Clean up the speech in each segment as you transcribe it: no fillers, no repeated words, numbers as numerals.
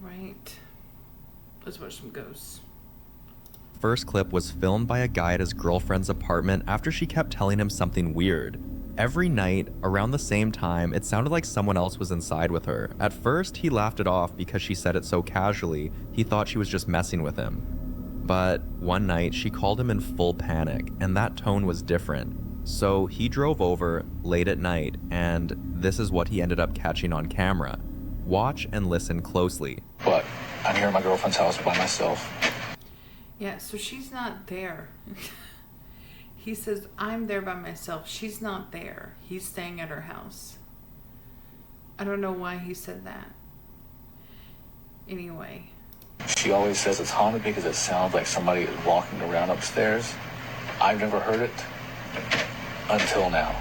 right. Let's watch some ghosts. First clip was filmed by a guy at his girlfriend's apartment after she kept telling him something weird. Every night, around the same time, it sounded like someone else was inside with her. At first, he laughed it off because she said it so casually, he thought she was just messing with him. But one night, she called him in full panic, and that tone was different. So he drove over late at night, and this is what he ended up catching on camera. Watch and listen closely. But I'm here at my girlfriend's house by myself. Yeah, so she's not there. He says, I'm there by myself. She's not there. He's staying at her house. I don't know why he said that. Anyway. She always says it's haunted because it sounds like somebody is walking around upstairs. I've never heard it until now.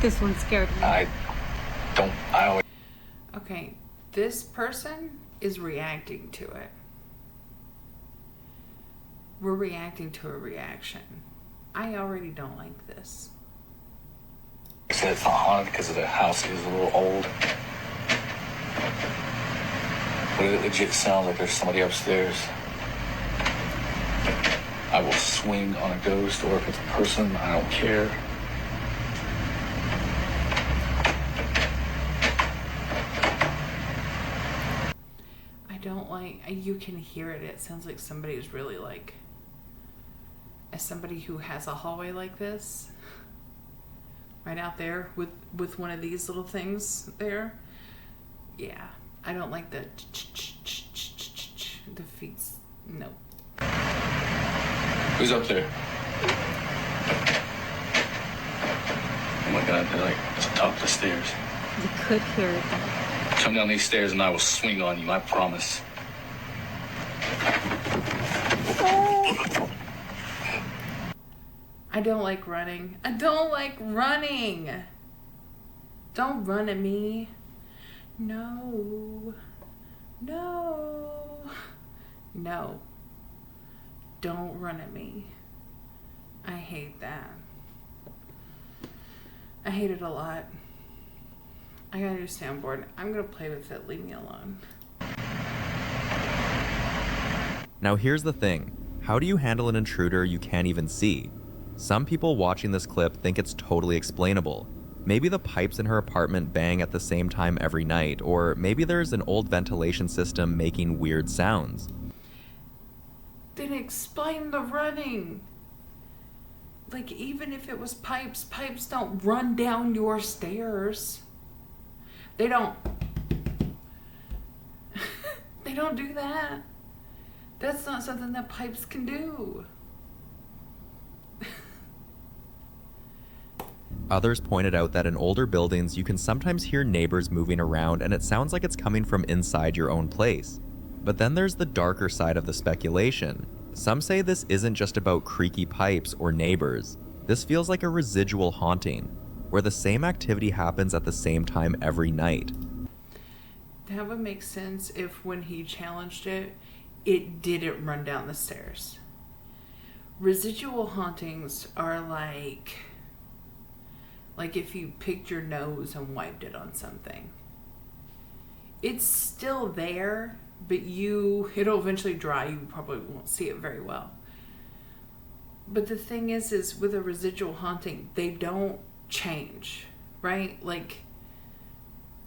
This one scared me. I always... Okay, this person is reacting to it. We're reacting to a reaction. I already don't like this. I said it's not haunted because the house is a little old. But it legit sounds like there's somebody upstairs. I will swing on a ghost, or if it's a person, I don't care. I don't like, you can hear it. It sounds like somebody is really like, as somebody who has a hallway like this, right out there with one of these little things there. Yeah, I don't like the feet. No. Who's up there? Oh my God, they're like at the top of the stairs. You could hear it. Come down these stairs and I will swing on you, I promise. I don't like running. I don't like running. Don't run at me. No. No. No. Don't run at me. I hate that. I hate it a lot. I got a new soundboard. I'm gonna play with it. Leave me alone. Now here's the thing. How do you handle an intruder you can't even see? Some people watching this clip think it's totally explainable. Maybe the pipes in her apartment bang at the same time every night, or maybe there's an old ventilation system making weird sounds. Then explain the running. Like, even if it was pipes don't run down your stairs. They don't. They don't do that. That's not something that pipes can do. Others pointed out that in older buildings, you can sometimes hear neighbors moving around and it sounds like it's coming from inside your own place. But then there's the darker side of the speculation. Some say this isn't just about creaky pipes or neighbors. This feels like a residual haunting, where the same activity happens at the same time every night. That would make sense if when he challenged it, it didn't run down the stairs. Residual hauntings are like if you picked your nose and wiped it on something. It's still there, but it'll eventually dry. You probably won't see it very well. But the thing is with a residual haunting, they don't change, right? Like,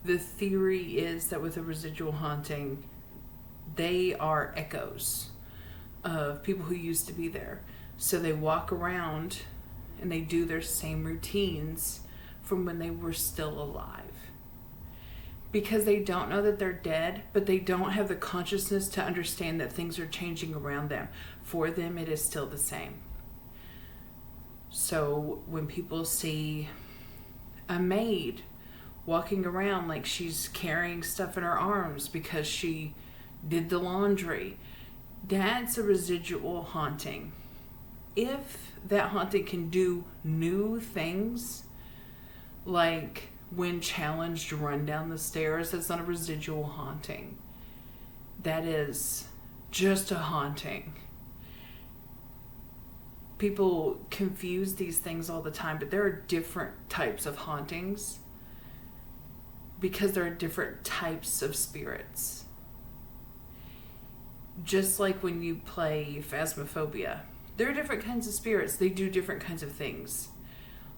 the theory is that with a residual haunting, they are echoes of people who used to be there. So they walk around and they do their same routines from when they were still alive. Because they don't know that they're dead, but they don't have the consciousness to understand that things are changing around them. For them, it is still the same. So when people see a maid walking around like she's carrying stuff in her arms because she did the laundry, that's a residual haunting. If that haunting can do new things, like when challenged to run down the stairs, that's not a residual haunting. That is just a haunting. People confuse these things all the time, but there are different types of hauntings because there are different types of spirits. Just like when you play Phasmophobia, there are different kinds of spirits. They do different kinds of things.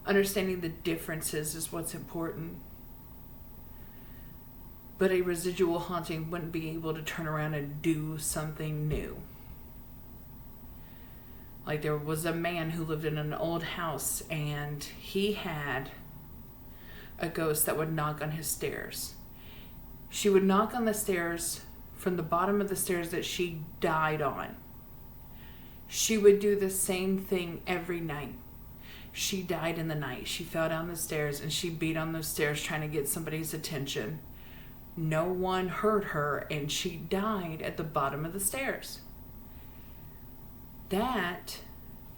Understanding the differences is what's important. But a residual haunting wouldn't be able to turn around and do something new. Like there was a man who lived in an old house and he had a ghost that would knock on his stairs. She would knock on the stairs from the bottom of the stairs that she died on. She would do the same thing every night. She died in the night. She fell down the stairs and she beat on those stairs trying to get somebody's attention. No one heard her and she died at the bottom of the stairs. That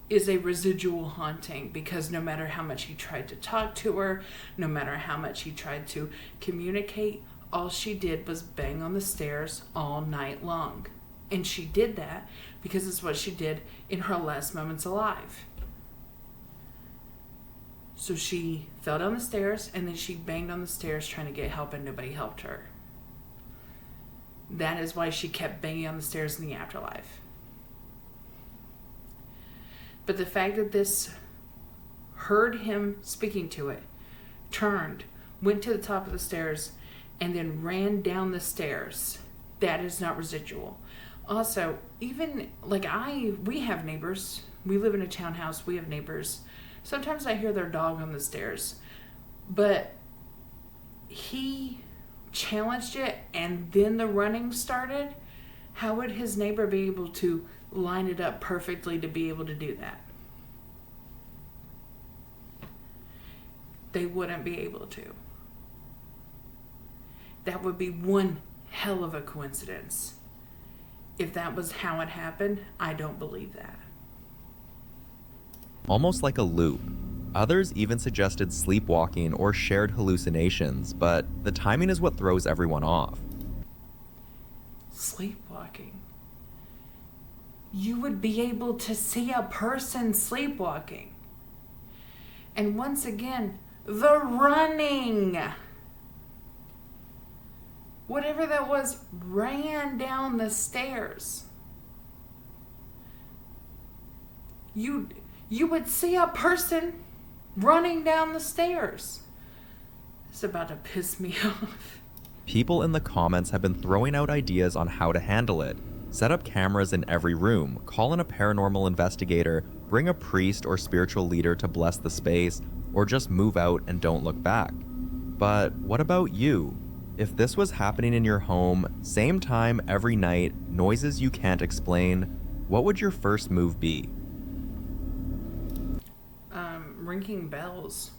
is a residual haunting, because no matter how much he tried to talk to her, no matter how much he tried to communicate, all she did was bang on the stairs all night long. And she did that because it's what she did in her last moments alive. So she fell down the stairs and then she banged on the stairs trying to get help and nobody helped her. That is why she kept banging on the stairs in the afterlife. But the fact that this heard him speaking to it, turned, went to the top of the stairs, and then ran down the stairs, that is not residual. Also, even like we have neighbors. We live in a townhouse. We have neighbors. Sometimes I hear their dog on the stairs, but he challenged it and then the running started. How would his neighbor be able to line it up perfectly to be able to do that? They wouldn't be able to. That would be one hell of a coincidence. If that was how it happened, I don't believe that. Almost like a loop. Others even suggested sleepwalking or shared hallucinations, but the timing is what throws everyone off. Sleepwalking. You would be able to see a person sleepwalking. And once again, the running. Whatever that was ran down the stairs. You would see a person running down the stairs. It's about to piss me off. People in the comments have been throwing out ideas on how to handle it. Set up cameras in every room, call in a paranormal investigator, bring a priest or spiritual leader to bless the space, or just move out and don't look back. But what about you? If this was happening in your home, same time every night, noises you can't explain, what would your first move be? Ringing bells.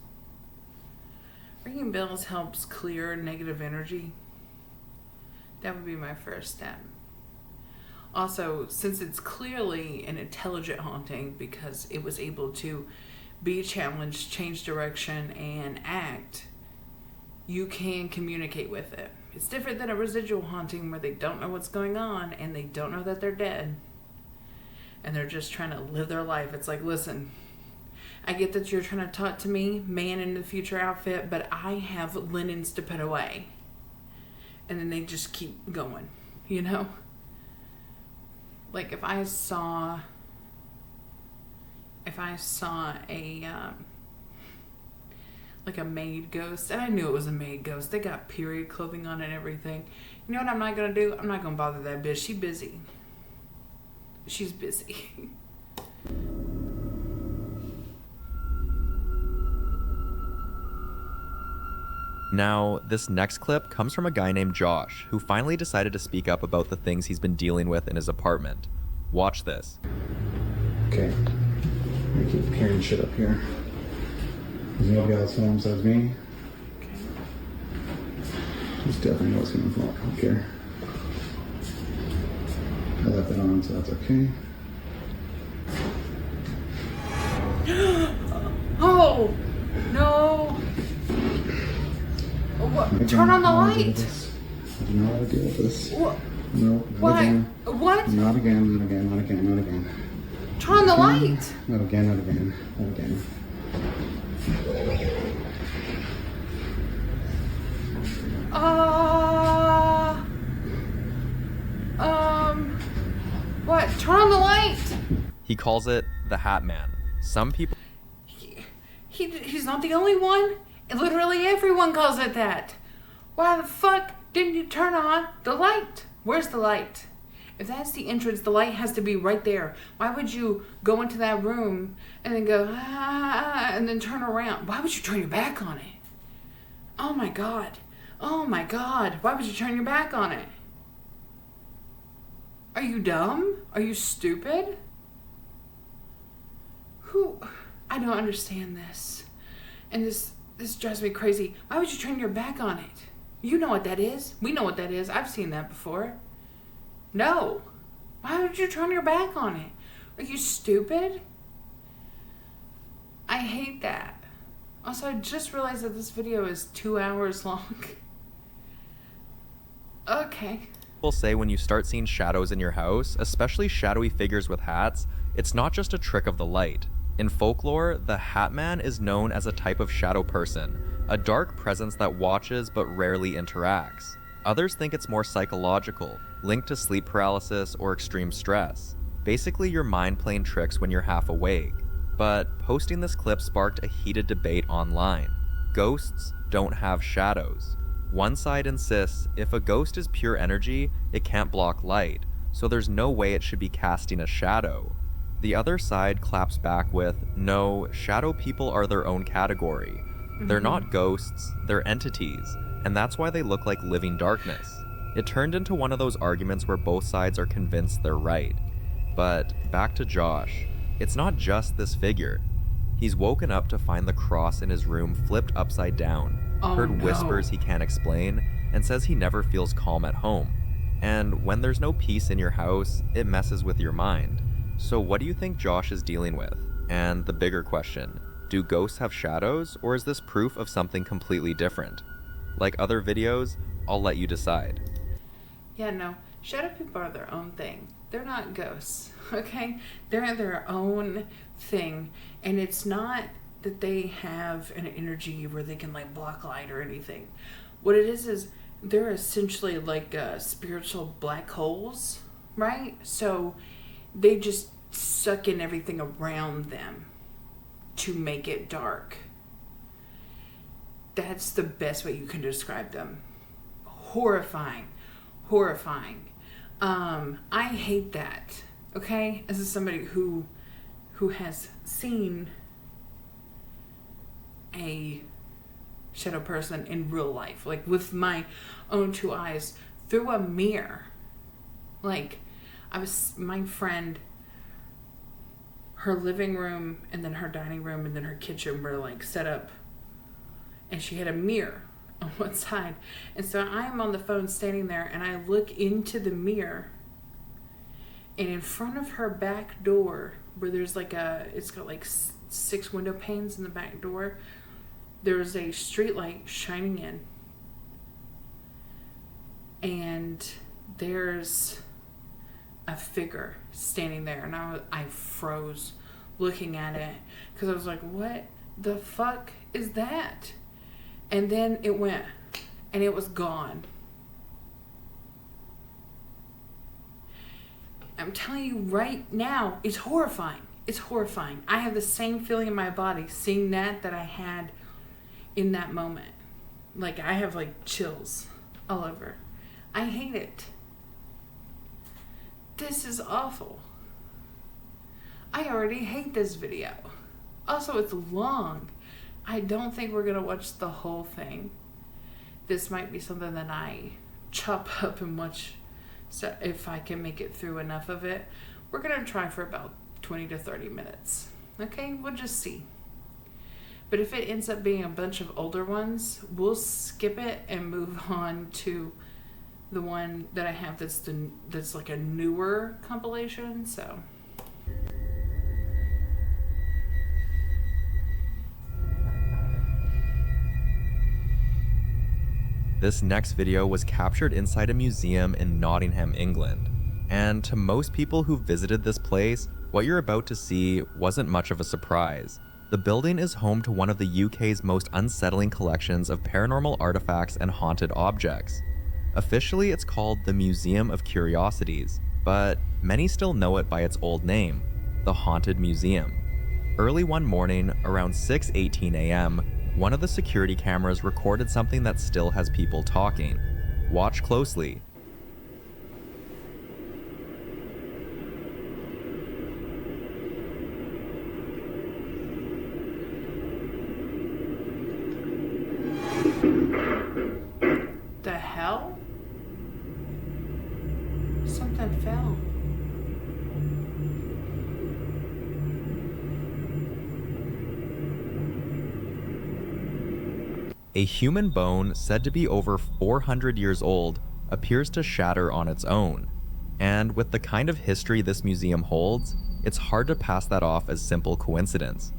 Ringing bells helps clear negative energy. That would be my first step. Also, since it's clearly an intelligent haunting because it was able to be challenged, change direction, and act, you can communicate with it. It's different than a residual haunting where they don't know what's going on and they don't know that they're dead. And they're just trying to live their life. It's like, listen, I get that you're trying to talk to me, man in the future outfit, but I have linens to put away. And then they just keep going, you know? Like if I saw a like a maid ghost, and I knew it was a maid ghost. They got period clothing on and everything. You know what I'm not gonna do? I'm not gonna bother that bitch. She's busy. She's busy. Now, this next clip comes from a guy named Josh, who finally decided to speak up about the things he's been dealing with in his apartment. Watch this. Okay. I keep hearing shit up here. Is anybody else home besides me? Okay. Just definitely know what's gonna fall. I don't care. I left it on, so that's okay. Oh no! What? Turn on the light. I do not want to deal with this. What? No, not What? again. What? Not again, not again, not again, not again. Turn on the light. Not again, not again, not again. What? Turn on the light! He calls it the Hat Man. Some people He's not the only one. Literally everyone calls it that. Why the fuck didn't you turn on the light? Where's the light? If that's the entrance, the light has to be right there. Why would you go into that room and then go, and then turn around? Why would you turn your back on it? Oh my God. Oh my God. Why would you turn your back on it? Are you dumb? Are you stupid? I don't understand this. And this drives me crazy. Why would you turn your back on it? You know what that is. We know what that is. I've seen that before. No. Why would you turn your back on it? Are you stupid? I hate that. Also, I just realized that this video is 2 hours long. Okay. will say when you start seeing shadows in your house, especially shadowy figures with hats, it's not just a trick of the light. In folklore, the Hat Man is known as a type of shadow person, a dark presence that watches but rarely interacts. Others think it's more psychological, linked to sleep paralysis or extreme stress. Basically your mind playing tricks when you're half awake. But posting this clip sparked a heated debate online. Ghosts don't have shadows. One side insists if a ghost is pure energy, it can't block light, so there's no way it should be casting a shadow. The other side claps back with, no, shadow people are their own category. They're not ghosts, they're entities, and that's why they look like living darkness. It turned into one of those arguments where both sides are convinced they're right. But back to Josh. It's not just this figure. He's woken up to find the cross in his room flipped upside down, heard whispers he can't explain, and says he never feels calm at home. And when there's no peace in your house, it messes with your mind. So what do you think Josh is dealing with? And the bigger question, do ghosts have shadows, or is this proof of something completely different? Like other videos, I'll let you decide. Yeah, no, shadow people are their own thing. They're not ghosts, okay? They're their own thing, and it's not that they have an energy where they can like block light or anything. What it is they're essentially like spiritual black holes, right? So they just suck in everything around them to make it dark. That's the best way you can describe them. Horrifying. I hate that. Okay, this is somebody who has seen a shadow person in real life, like with my own two eyes through a mirror. Like, my friend, her living room and then her dining room and then her kitchen were like set up, and she had a mirror on one side, and so I'm on the phone standing there and I look into the mirror, and in front of her back door, where there's like it's got like 6 window panes in the back door, there's a street light shining in, and there's a figure standing there, and I froze looking at it because I was like, what the fuck is that? And then it went, and it was gone. I'm telling you right now, it's horrifying. It's horrifying. I have the same feeling in my body seeing that I had in that moment. Like, I have like chills all over. I hate it. This is awful. I already hate this video. Also, it's long. I don't think we're going to watch the whole thing. This might be something that I chop up and watch, so if I can make it through enough of it. We're going to try for about 20 to 30 minutes. Okay, we'll just see. But if it ends up being a bunch of older ones, we'll skip it and move on to the one that I have that's like a newer compilation. So This next video was captured inside a museum in Nottingham, England. And to most people who visited this place, what you're about to see wasn't much of a surprise. The building is home to one of the UK's most unsettling collections of paranormal artifacts and haunted objects. Officially, it's called the Museum of Curiosities, but many still know it by its old name, the Haunted Museum. Early one morning, around 6:18 a.m., one of the security cameras recorded something that still has people talking. Watch closely. The hell? Something fell. A human bone said to be over 400 years old appears to shatter on its own. And with the kind of history this museum holds, it's hard to pass that off as simple coincidence.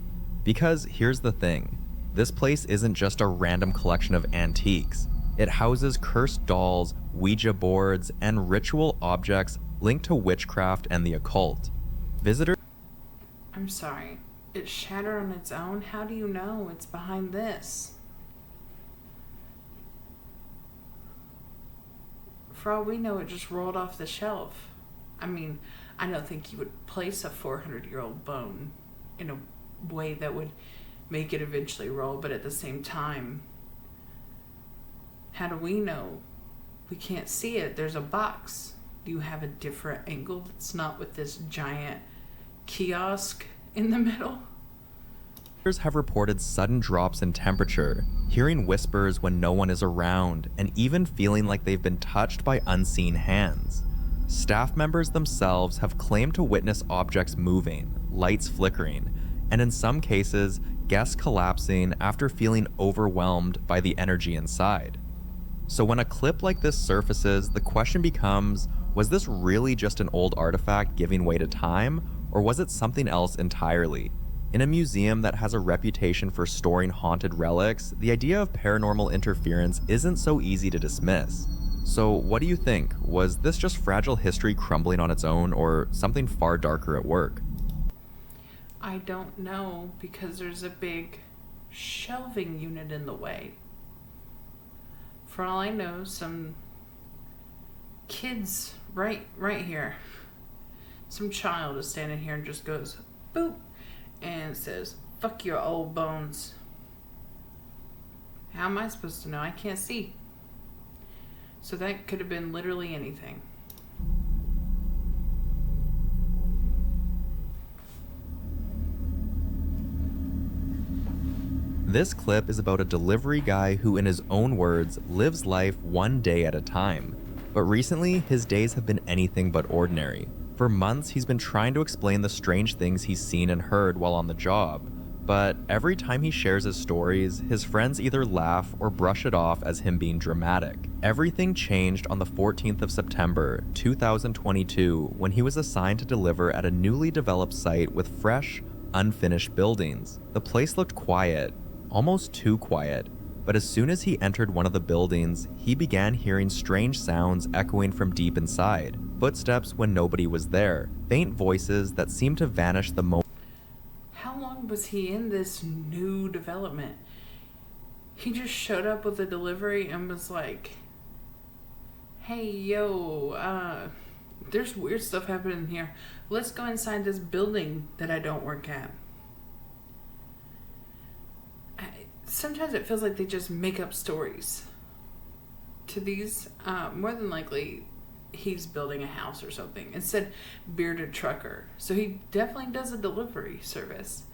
Because here's the thing, this place isn't just a random collection of antiques. It houses cursed dolls, Ouija boards, and ritual objects linked to witchcraft and the occult. Visitors I'm sorry. It shattered on its own? How do you know it's behind this? For all we know, it just rolled off the shelf. I mean, I don't think you would place a 400-year-old bone in a way that would make it eventually roll, but at the same time, how do we know? We can't see it. There's a box. Do you have a different angle that's not with this giant kiosk in the middle? have reported sudden drops in temperature, hearing whispers when no one is around, and even feeling like they've been touched by unseen hands. Staff members themselves have claimed to witness objects moving, lights flickering, and in some cases, guests collapsing after feeling overwhelmed by the energy inside. So when a clip like this surfaces, the question becomes, was this really just an old artifact giving way to time, or was it something else entirely? In a museum that has a reputation for storing haunted relics, the idea of paranormal interference isn't so easy to dismiss. So what do you think? Was this just fragile history crumbling on its own, or something far darker at work? I don't know, because there's a big shelving unit in the way. For all I know, some kids right here, some child is standing here and just goes boop and says, "Fuck your old bones." How am I supposed to know? I can't see. So that could have been literally anything. This clip is about a delivery guy who, in his own words, lives life one day at a time. But recently, his days have been anything but ordinary. For months, he's been trying to explain the strange things he's seen and heard while on the job. But every time he shares his stories, his friends either laugh or brush it off as him being dramatic. Everything changed on the 14th of September, 2022, when he was assigned to deliver at a newly developed site with fresh, unfinished buildings. The place looked quiet, almost too quiet, but as soon as he entered one of the buildings, he began hearing strange sounds echoing from deep inside, footsteps when nobody was there, faint voices that seemed to vanish the moment. How long was he in this new development? He just showed up with a delivery and was like, "Hey, yo, there's weird stuff happening here. Let's go inside this building that I don't work at." Sometimes it feels like they just make up stories to these. More than likely, he's building a house or something. It said bearded trucker. So he definitely does a delivery service.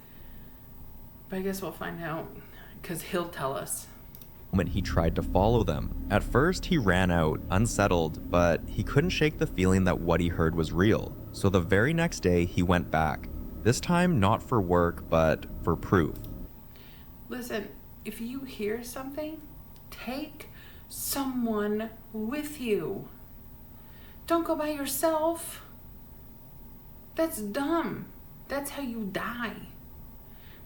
But I guess we'll find out, because he'll tell us. He tried to follow them. At first, he ran out, unsettled, but he couldn't shake the feeling that what he heard was real. So the very next day, he went back. This time, not for work, but for proof. Listen, if you hear something, take someone with you. Don't go by yourself. That's dumb. That's how you die.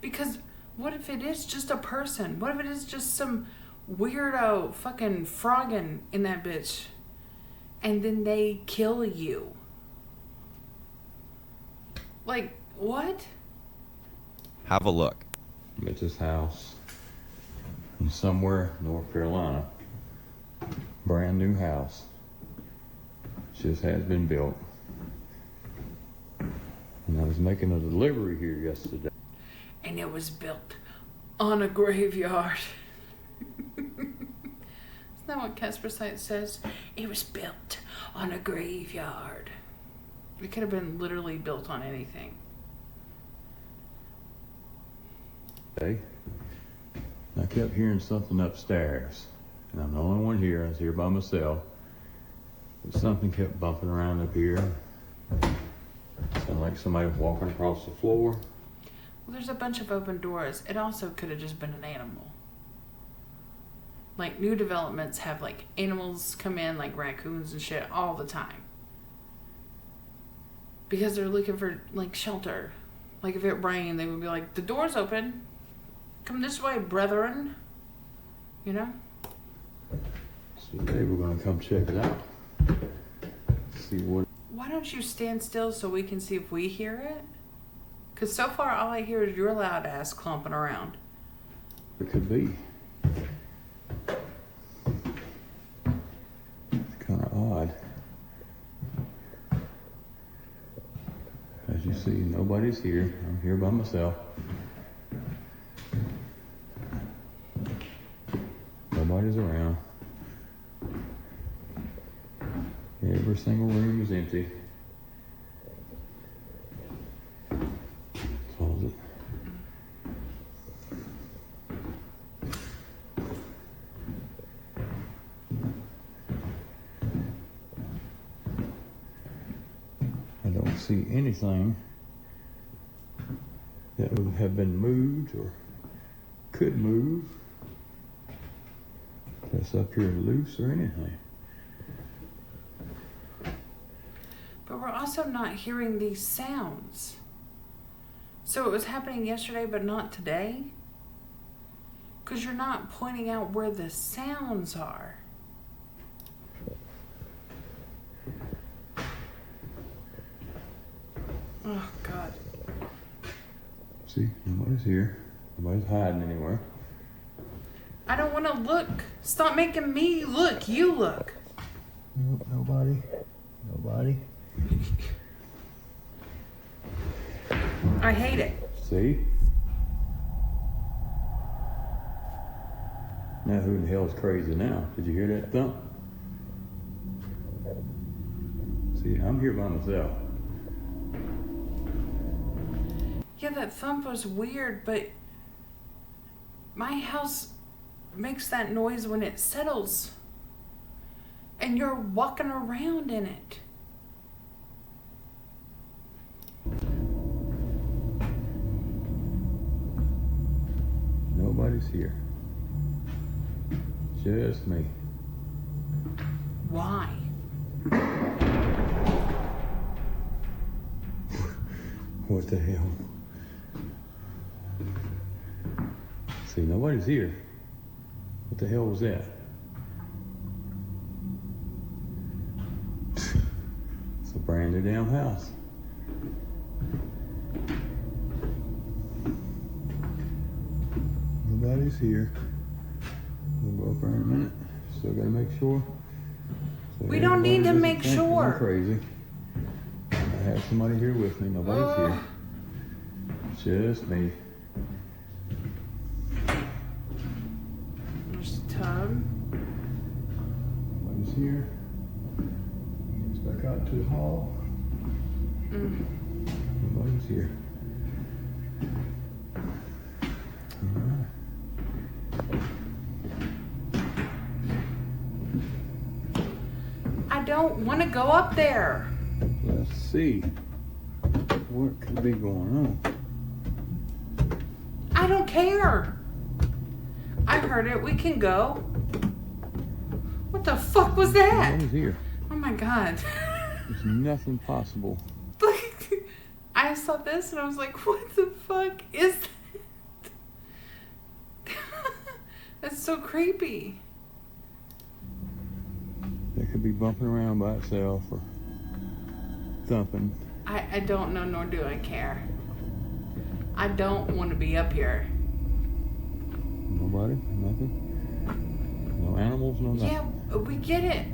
Because what if it is just a person? What if it is just some weirdo fucking frogging in that bitch and then they kill you? Like, what? Have a look. It's this house in somewhere North Carolina. Brand new house. Just has been built. was making a delivery here yesterday. And it was built on a graveyard. Isn't that what Casper Site says? It was built on a graveyard. It could have been literally built on anything. Okay. I kept hearing something upstairs, and I'm the only one here. I was here by myself. But something kept bumping around up here. Sounded like somebody was walking across the floor. Well, there's a bunch of open doors. It also could have just been an animal. Like, new developments have, like, animals come in, like raccoons and shit, all the time. Because they're looking for, like, shelter. Like, if it rained, they would be like, the door's open. Come this way, brethren. You know? So today we're going to come check it out. See what... Why don't you stand still so we can see if we hear it? Because so far, all I hear is your loud ass clomping around. it could be. It's kind of odd. As you see, nobody's here. I'm here by myself. Nobody's around. Every single room is empty. Close it. I don't see anything that would have been moved or could move that's up here loose or anything. But we're also not hearing these sounds. So it was happening yesterday, but not today? Because you're not pointing out where the sounds are. Oh, God. See, nobody's here. Nobody's hiding anywhere. I don't want to look. Stop making me look. You look. Nope, nobody. Nobody. I hate it. See? Now who the hell is crazy now? Did you hear that thump? See, I'm here by myself. Yeah, that thump was weird, but my house makes that noise when it settles. And you're walking around in it. Nobody's here. Just me. Why? What the hell? See, nobody's here. What the hell was that? It's a brand new damn house. Nobody's here. We'll go up there in a minute. Still gotta make sure. So We don't need to everybody make doesn't think sure. I'm crazy. I have somebody here with me. Nobody's here. Just me. There's a tub. Nobody's here. He's back out to the hall. Nobody's here. Alright. I don't want to go up there. Let's see what could be going on. I don't care. I heard it. We can go. What the fuck was that? Nobody's here. Oh my God. There's nothing possible. I saw this and I was like, what the fuck is that? That's so creepy. It could be bumping around by itself or thumping. I don't know, nor do I care. I don't want to be up here. Nobody, nothing. No animals, no nothing. Yeah, we get it.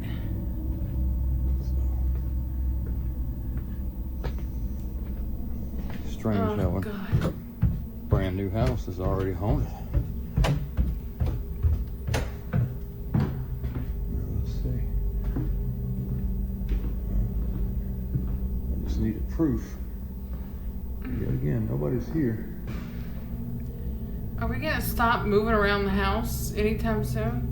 strange how a God. brand new house is already haunted. Let's see. I just needed proof. Yet again, nobody's here. Are we gonna stop moving around the house anytime soon?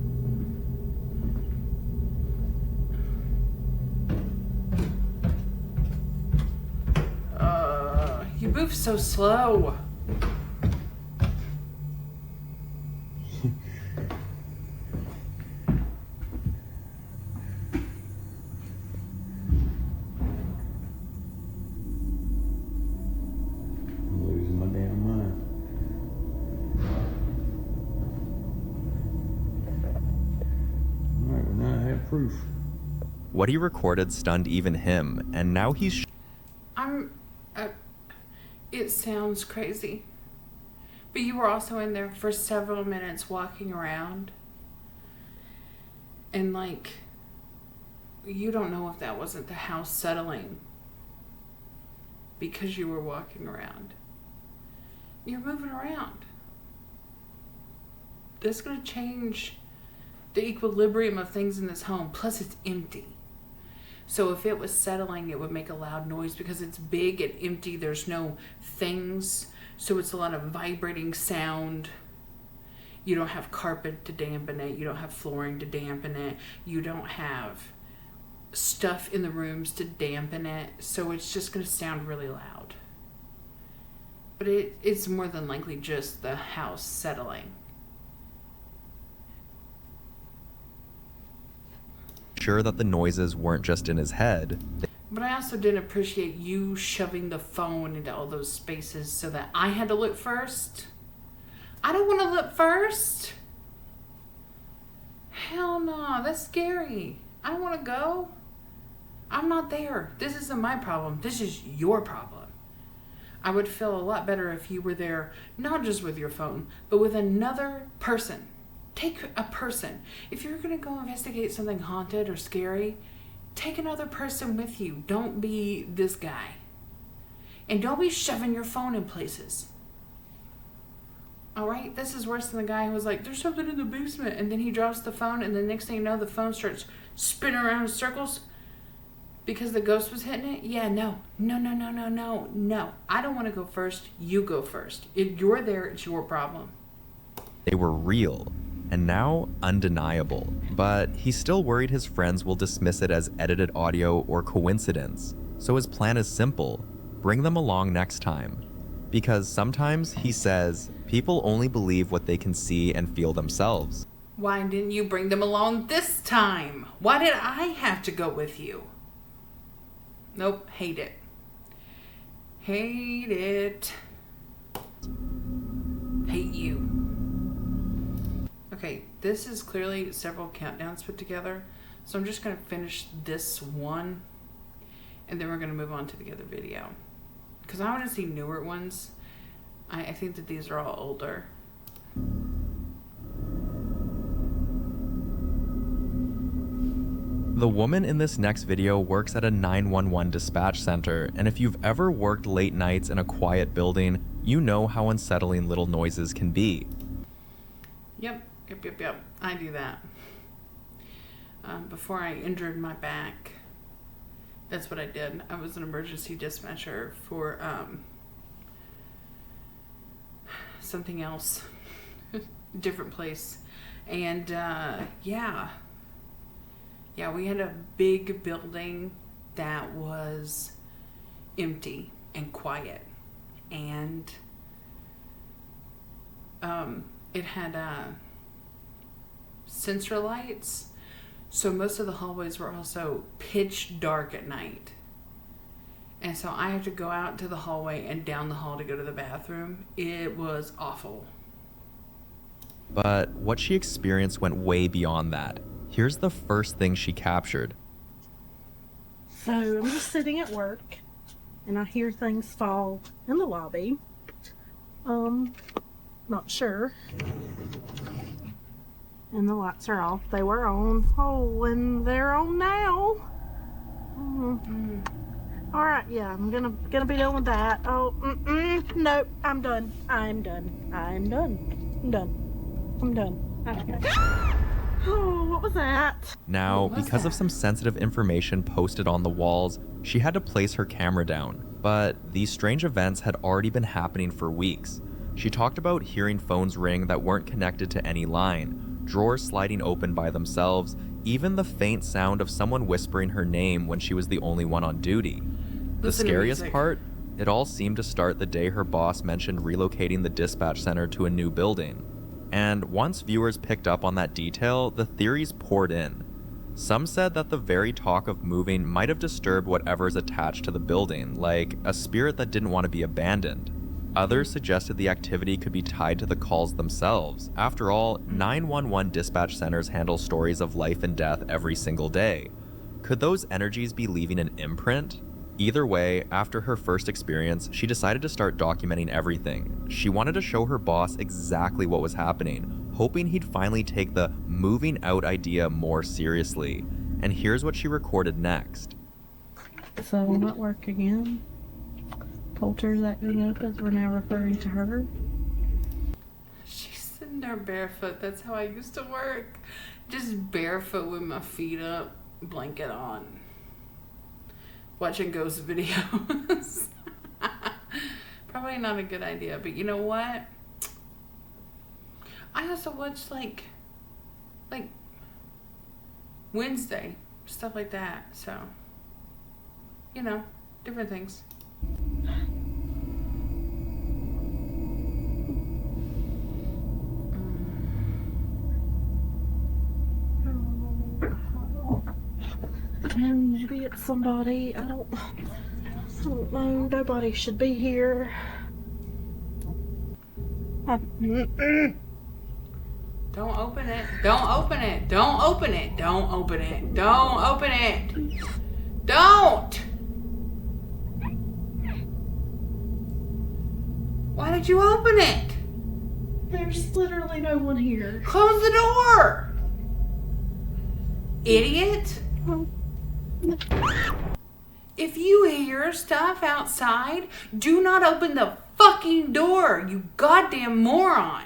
You move so slow. I'm losing my damn mind. Alright, well now I have proof. What he recorded stunned even him, and now he's It sounds crazy. But you were also in there for several minutes walking around. And like, you don't know if that wasn't the house settling because you were walking around. You're moving around. That's going to change the equilibrium of things in this home. Plus, it's empty. So if it was settling, it would make a loud noise because it's big and empty. There's no things. So it's a lot of vibrating sound. You don't have carpet to dampen it. You don't have flooring to dampen it. You don't have stuff in the rooms to dampen it. So it's just going to sound really loud. But it's more than likely just the house settling. sure that the noises weren't just in his head. But I also didn't appreciate you shoving the phone into all those spaces so that I had to look first. I don't want to look first. Hell no, that's scary. I don't want to go. I'm not there. This isn't my problem. This is your problem. I would feel a lot better if you were there, not just with your phone, but with another person. Take a person. If you're going to go investigate something haunted or scary, take another person with you. Don't be this guy. And don't be shoving your phone in places. Alright? This is worse than the guy who was like, there's something in the basement. And then he drops the phone, and the next thing you know, the phone starts spinning around in circles because the ghost was hitting it. Yeah, no. I don't want to go first. You go first. If you're there, it's your problem. They were real, and now undeniable. But he still worried his friends will dismiss it as edited audio or coincidence. So his plan is simple: bring them along next time. Because sometimes, he says, people only believe what they can see and feel themselves. Why didn't you bring them along this time? Why did I have to go with you? Nope, hate it. Hate it. Hate you. Okay, this is clearly several countdowns put together, so I'm just going to finish this one, and then we're going to move on to the other video. Because I want to see newer ones. I think that these are all older. The woman in this next video works at a 911 dispatch center, and if you've ever worked late nights in a quiet building, you know how unsettling little noises can be. Yep. I do that. Before I injured my back, that's what I did. I was an emergency dispatcher for something else, different place, and yeah, we had a big building that was empty and quiet, and it had sensor lights, so most of the hallways were also pitch dark at night. And so I had to go out to the hallway and down the hall to go to the bathroom. It was awful. But what she experienced went way beyond that. Here's the first thing she captured. So I'm just sitting at work, and I hear things fall in the lobby. Not sure. And the lights are off. They were on. Oh, and they're on now. All right, yeah, I'm gonna be done with that. Oh, nope, I'm done. I'm done. I'm done. I'm done. I'm done. Okay. Oh, what was that? Now, What was because of that? some sensitive information posted on the walls, she had to place her camera down. But these strange events had already been happening for weeks. She talked about hearing phones ring that weren't connected to any line, drawers sliding open by themselves, even the faint sound of someone whispering her name when she was the only one on duty. The Listen to scariest music. part, it all seemed to start the day her boss mentioned relocating the dispatch center to a new building. And once viewers picked up on that detail, the theories poured in. Some said that the very talk of moving might have disturbed whatever's attached to the building, like a spirit that didn't want to be abandoned. Others suggested the activity could be tied to the calls themselves. After all, 911 dispatch centers handle stories of life and death every single day. Could those energies be leaving an imprint? Either way, after her first experience, she decided to start documenting everything. She wanted to show her boss exactly what was happening, hoping he'd finally take the moving out idea more seriously. And here's what she recorded next. So I'm at work again. Poulter's acting up as we're now referring to her. She's sitting there barefoot. That's how I used to work. Just barefoot with my feet up, blanket on. Watching ghost videos. Probably not a good idea, but you know what? I also watch like Wednesday, stuff like that. So, you know, different things. Maybe it's somebody. I don't know. Nobody should be here. Don't open it. Don't open it. Don't open it. Don't open it. Don't open it. Don't! Why did you open it? There's literally no one here. Close the door! Idiot! If you hear stuff outside, do not open the fucking door, you goddamn moron!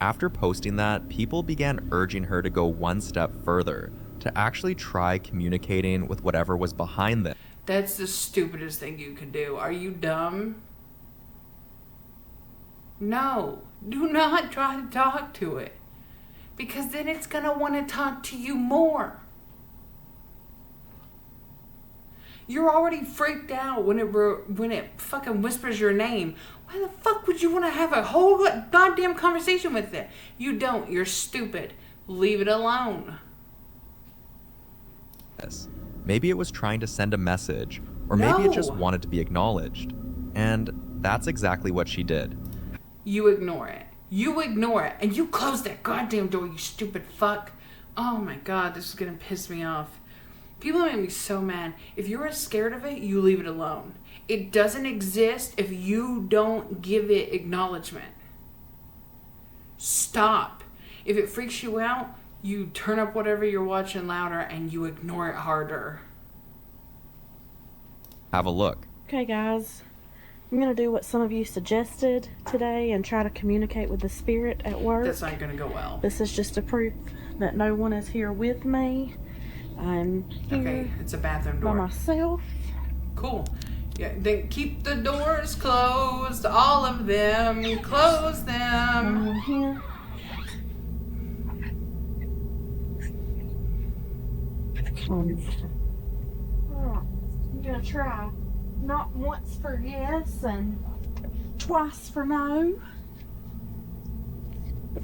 After posting that, people began urging her to go one step further, to actually try communicating with whatever was behind them. That's the stupidest thing you can do. Are you dumb? No, do not try to talk to it. Because then it's gonna want to talk to you more. You're already freaked out when it fucking whispers your name. Why the fuck would you want to have a whole goddamn conversation with it? You don't. You're stupid. Leave it alone. Maybe it was trying to send a message, or maybe it just No. wanted to be acknowledged. And that's exactly what she did. You ignore it. You ignore it. And you close that goddamn door, you stupid fuck. Oh my god, this is gonna piss me off. People make me so mad. If you're scared of it, you leave it alone. It doesn't exist if you don't give it acknowledgement. Stop. If it freaks you out, you turn up whatever you're watching louder and you ignore it harder. Have a look. Okay, guys. I'm going to do what some of you suggested today and try to communicate with the spirit at work. That's not gonna go well. This is just a proof that no one is here with me. I'm here Okay, it's a bathroom by door. myself. Cool. Yeah, then keep the doors closed, all of them. Close them. I'm here. Alright, I'm gonna try not once for yes and twice for no.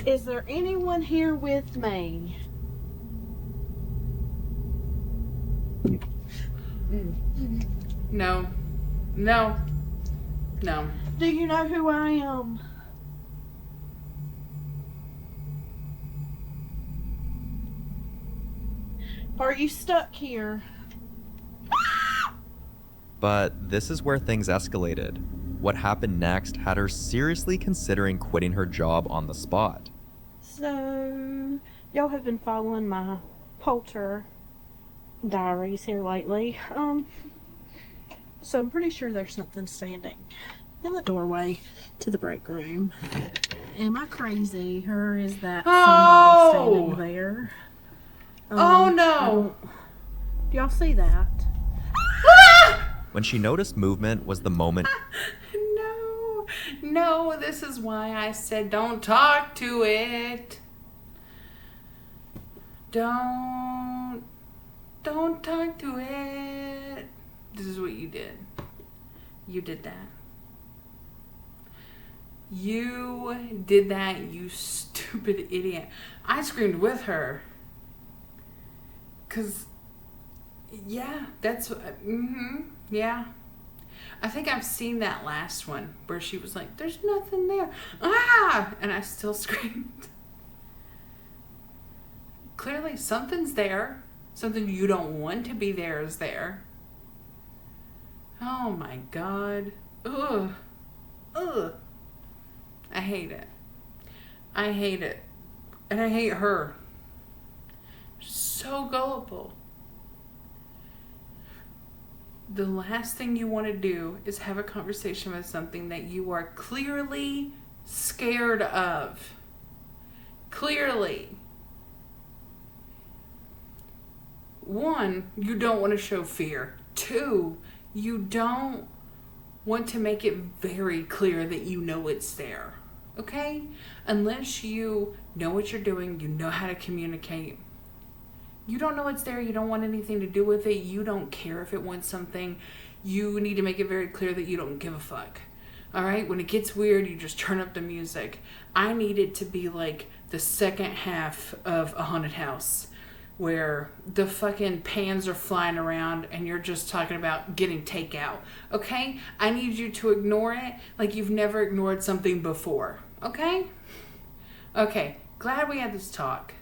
Is there anyone here with me? No. No. No. Do you know who I am? Are you stuck here? But this is where things escalated. What happened next had her seriously considering quitting her job on the spot. So, y'all have been following my poltergeist diaries here lately. So I'm pretty sure there's something standing in the doorway to the break room. Am I crazy, or is that somebody standing there? Oh no! Do y'all see that? When she noticed movement was the moment No, this is why I said don't talk to it. Don't talk to it. This is what you did. You did that. You did that, you stupid idiot. I screamed with her. Cause, yeah, that's, yeah. I think I've seen that last one where she was like, there's nothing there. Ah! And I still screamed. Clearly something's there. Something you don't want to be there is there. Oh my God. Ugh. Ugh. I hate it. I hate it. And I hate her. So gullible. The last thing you want to do is have a conversation with something that you are clearly scared of. Clearly. One, you don't want to show fear. Two, you don't want to make it very clear that you know it's there. Okay? Unless you know what you're doing, you know how to communicate. You don't know it's there, you don't want anything to do with it, you don't care if it wants something. You need to make it very clear that you don't give a fuck. Alright? When it gets weird, you just turn up the music. I need it to be like the second half of a haunted house, where the fucking pans are flying around and you're just talking about getting takeout. Okay? I need you to ignore it like you've never ignored something before. Okay? Okay. Glad we had this talk.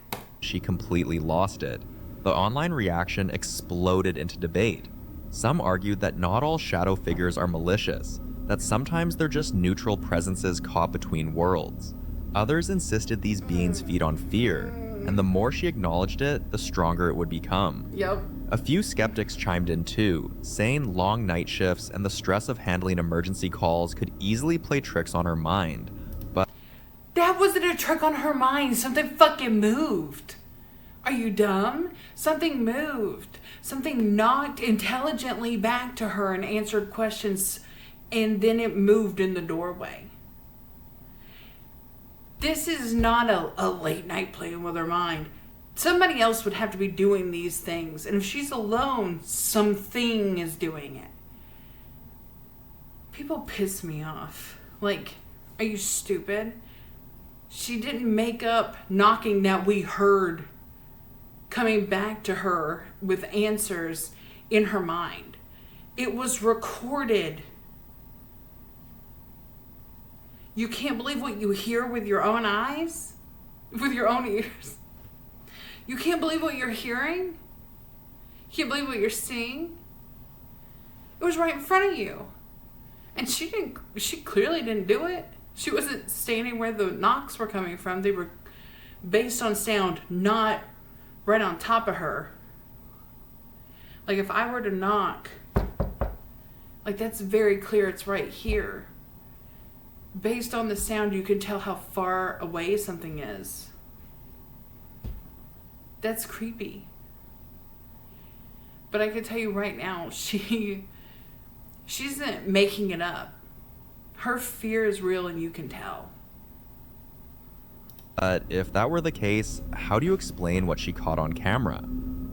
she completely lost it. The online reaction exploded into debate. Some argued that not all shadow figures are malicious, that sometimes they're just neutral presences caught between worlds. Others insisted these beings feed on fear, and the more she acknowledged it, the stronger it would become. Yep. A few skeptics chimed in too, saying long night shifts and the stress of handling emergency calls could easily play tricks on her mind. But That wasn't a trick on her mind. Something fucking moved. Are you dumb? Something moved. Something knocked intelligently back to her and answered questions, and then it moved in the doorway. This is not a late night playing with her mind. Somebody else would have to be doing these things, and if she's alone, something is doing it. People piss me off. Like, are you stupid? She didn't make up knocking that we heard coming back to her with answers in her mind. It was recorded. You can't believe what you hear with your own eyes? With your own ears? You can't believe what you're hearing? You can't believe what you're seeing? It was right in front of you. And she clearly didn't do it. She wasn't standing where the knocks were coming from. They were based on sound, not right on top of her. Like if I were to knock, like that's very clear, it's right here. Based on the sound, you can tell how far away something is. That's creepy. But I can tell you right now, she isn't making it up. Her fear is real and you can tell. But if that were the case, how do you explain what she caught on camera?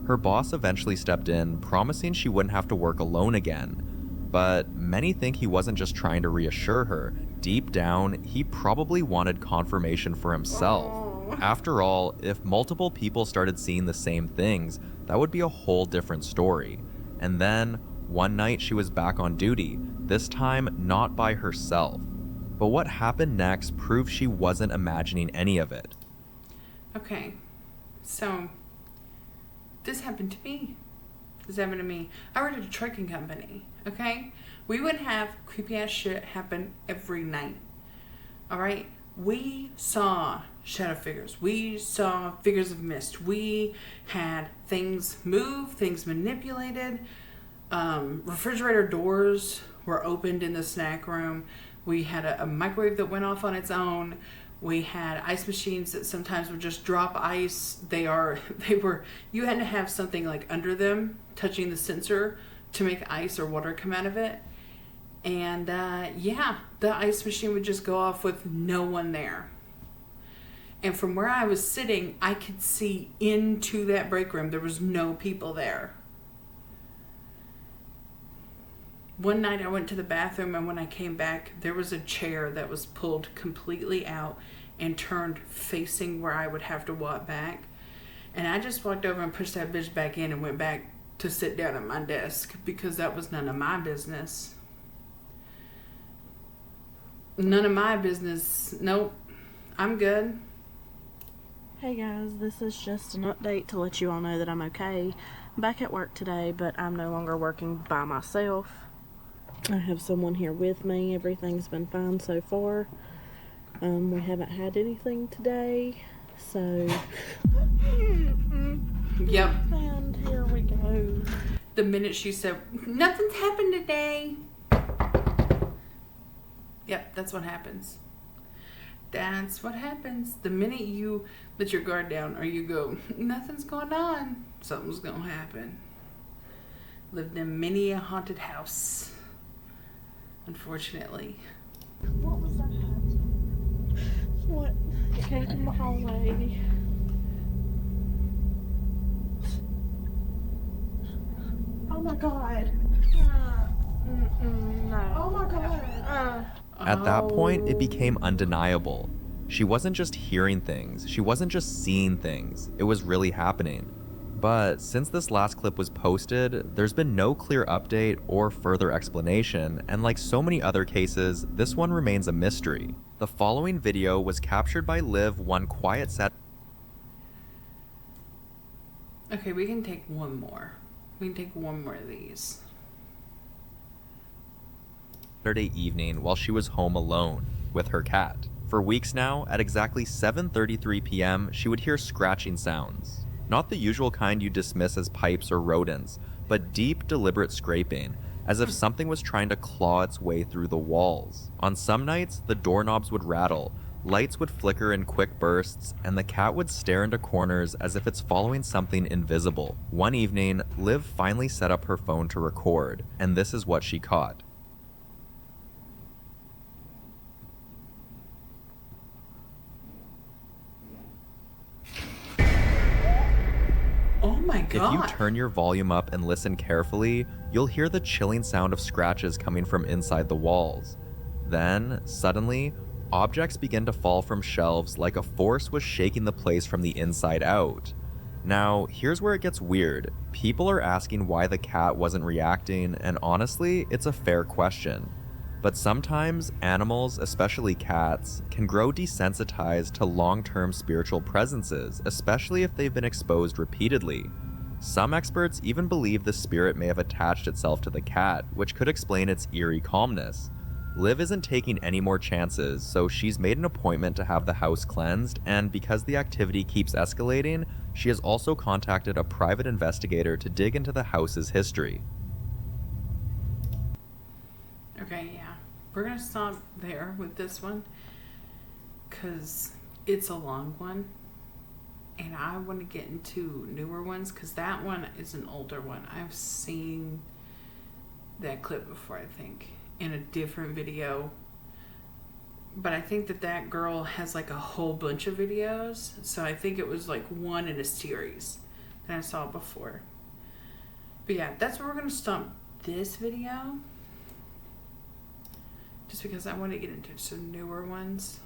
Her boss eventually stepped in, promising she wouldn't have to work alone again. But many think he wasn't just trying to reassure her. Deep down, he probably wanted confirmation for himself. After all, if multiple people started seeing the same things, that would be a whole different story. And then, one night she was back on duty, this time not by herself. But what happened next proved she wasn't imagining any of it. Okay, so this happened to me. This happened to me. I worked at a trucking company, okay? We would have creepy ass shit happen every night. Alright? We saw shadow figures. We saw figures of mist. We had things move, things manipulated. Refrigerator doors were opened in the snack room. We had a microwave that went off on its own. We had ice machines that sometimes would just drop ice. They were, you had to have something like under them touching the sensor to make ice or water come out of it. And yeah, the ice machine would just go off with no one there. And from where I was sitting, I could see into that break room. There was no people there. One night I went to the bathroom, and when I came back, there was a chair that was pulled completely out and turned facing where I would have to walk back. And I just walked over and pushed that bitch back in and went back to sit down at my desk because that was none of my business. None of my business. Nope. I'm good. Hey guys, this is just an update to let you all know that I'm okay. I'm back at work today, but I'm no longer working by myself. I have someone here with me. Everything's been fine so far. We haven't had anything today, so... Yep. And here we go. The minute she said, nothing's happened today. Yep, that's what happens. That's what happens. The minute you let your guard down or you go, nothing's going on, something's going to happen. Lived in many a haunted house, unfortunately. What was that? What came from the hallway? Oh my god. No. Oh my god. At that point, it became undeniable. She wasn't just hearing things, she wasn't just seeing things, it was really happening. But since this last clip was posted, there's been no clear update or further explanation, and like so many other cases, this one remains a mystery. The following video was captured by Liv one quiet Okay, we can take one more. We can take one more of these. Saturday evening while she was home alone with her cat. For weeks now, at exactly 7:33 p.m., she would hear scratching sounds. Not the usual kind you dismiss as pipes or rodents, but deep, deliberate scraping, as if something was trying to claw its way through the walls. On some nights, the doorknobs would rattle, lights would flicker in quick bursts, and the cat would stare into corners as if it's following something invisible. One evening, Liv finally set up her phone to record, and this is what she caught. Oh my god. If you turn your volume up and listen carefully, you'll hear the chilling sound of scratches coming from inside the walls. Then, suddenly, objects begin to fall from shelves like a force was shaking the place from the inside out. Now, here's where it gets weird. People are asking why the cat wasn't reacting, and honestly, it's a fair question. But sometimes animals, especially cats, can grow desensitized to long-term spiritual presences, especially if they've been exposed repeatedly. Some experts even believe the spirit may have attached itself to the cat, which could explain its eerie calmness. Liv isn't taking any more chances, so she's made an appointment to have the house cleansed, and because the activity keeps escalating, she has also contacted a private investigator to dig into the house's history. Okay, yeah. We're going to stop there with this one because it's a long one. And I want to get into newer ones because that one is an older one. I've seen that clip before, I think, in a different video. But I think that girl has like a whole bunch of videos. So I think it was like one in a series that I saw before. But yeah, that's where we're going to stop this video. Just because I want to get into some newer ones.